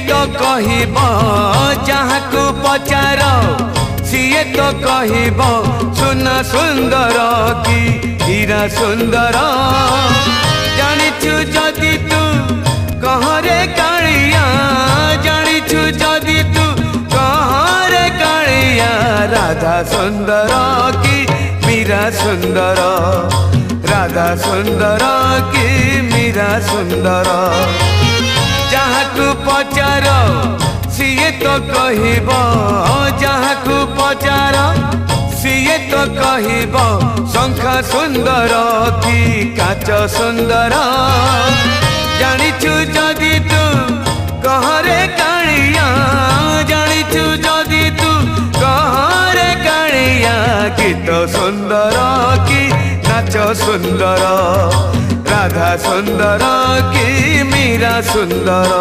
तो कहब जहाँ को पचार सीए तो कहब सुना सुंदर कि हीरा सुंदर जानिछु जदि तू कहरे कालिया जानिछु जदि तू कहरे कालिया राधा सुंदर कि मीरा सुंदर राधा सुंदर कि मीरा सुंदर जहाँ को पचार सीए तो कहब जहाँ को पचार सीए तो कहब शंखा सुंदर कि काच सुंदर जानिछु जदि तू कहरे कालिया जानिछु जदि तू कहरे कालिया गीत सुंदर कि नाच सुंदर राधा सुंदर कि मीरा सुंदर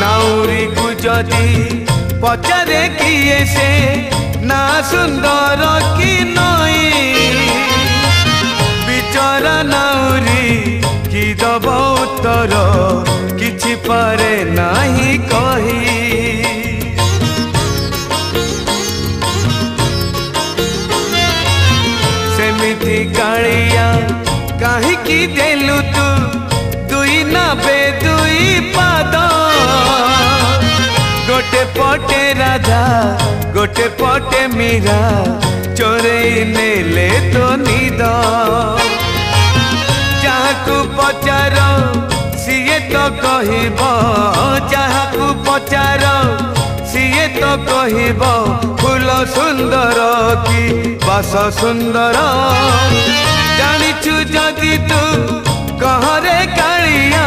नाउरी को जदि पचारे किए से ना सुंदर कि नई बिचारा नाउरी कि दब उत्तर किछि पारे नाही कही सेमिति कालिया काहिकी देलु तू दुई नाबे दुई पाद गोटे पटे राधा गोटे पटे मीरा चोरई नेले तो निद जहाँ को पचार सीए तो कहब जहाँ को पचार सीए तो कहब फूल सुंदर कि बास सुंदर जानिछु जदि तू कहरे कालिया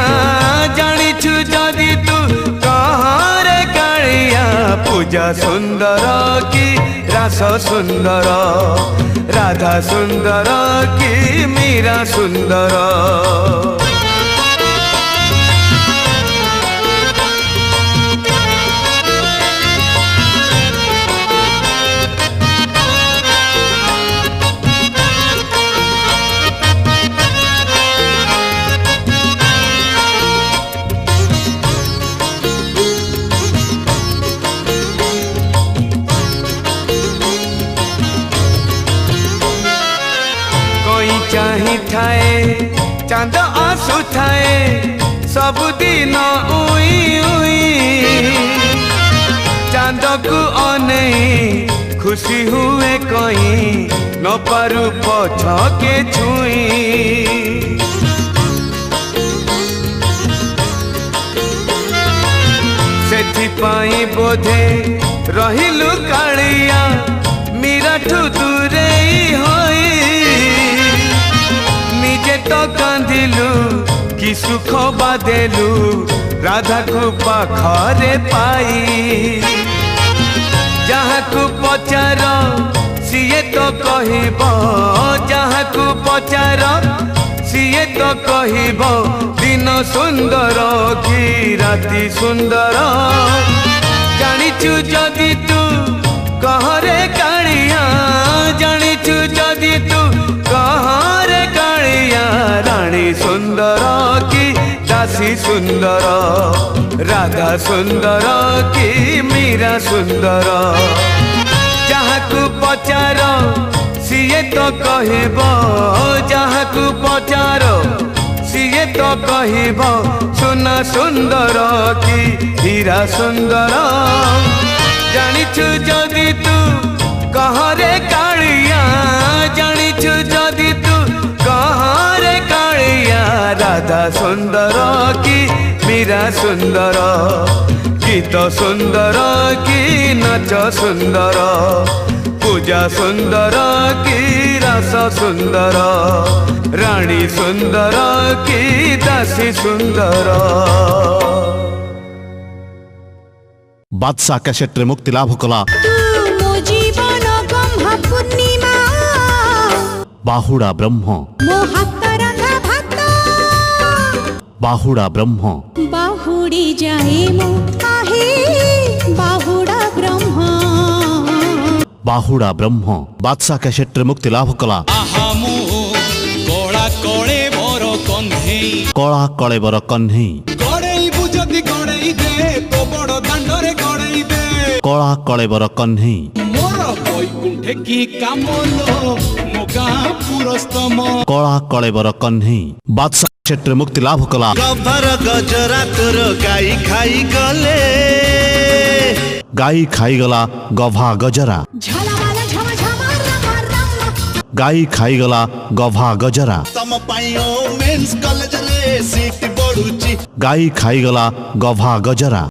जानिछु जदि तू कहरे कालिया पूजा सुंदर कि रास सुंदर राधा सुंदर कि मीरा सुंदर चाही थाए चांद आसु थाए सबुदिन उई उई चांद को अनेई खुशी हुए कहीं न पारू पछके छुई सेथिपाई बोधे रहिलु कालिया मीराठू दूरेई होई निजे तो कांदिलु कि सुख बादेलु राधा को पाखरे पाई जहाँ को पचार सीए तो कहब जहाँ को पचार सीए तो कहब दिन सुंदर कि राति सुंदर जानिछु जदि तू कहरे कालिया जानिछु जदि तू कहरे कालिया रानी सुंदर कि दासी सुंदर राधा सुंदर कि मीरा सुंदर जहाँ को पचार सीए तो कहब जहाँ को पचार सीए तो कहब सुना सुंदर कि हीरा सुंदर जानिछु जदि तू कहरे कालिया जानिछु जदि तू कहरे कालिया राधा सुंदर कि मीरा सुंदर गीत सुंदर कि नाच सुंदर पूजा सुंदर कि रस सुंदर रानी सुंदर कि दासी सुंदर। बादशाह कैसेट्रे मुक्ति लाभ कला बाहुड़ा ब्रह्म बाहुड़ा ब्रह्म बाहुड़ी जाए मो आहे बाहुड़ा ब्रह्म बाहुड़ा ब्रह्म बादशाह कैसेट्रे मुक्ति लाभ कला कला कलेबर कन्हई कला कलेबर कन्हई कला कलेबर कन्हई बादशाह क्षेत्र मुक्ति लाभ कला गभर गजरा तोर गाई खाईगला गभा गजरा गाई खाईगला गभा गजरा गाई खाईगला गभा गजरा।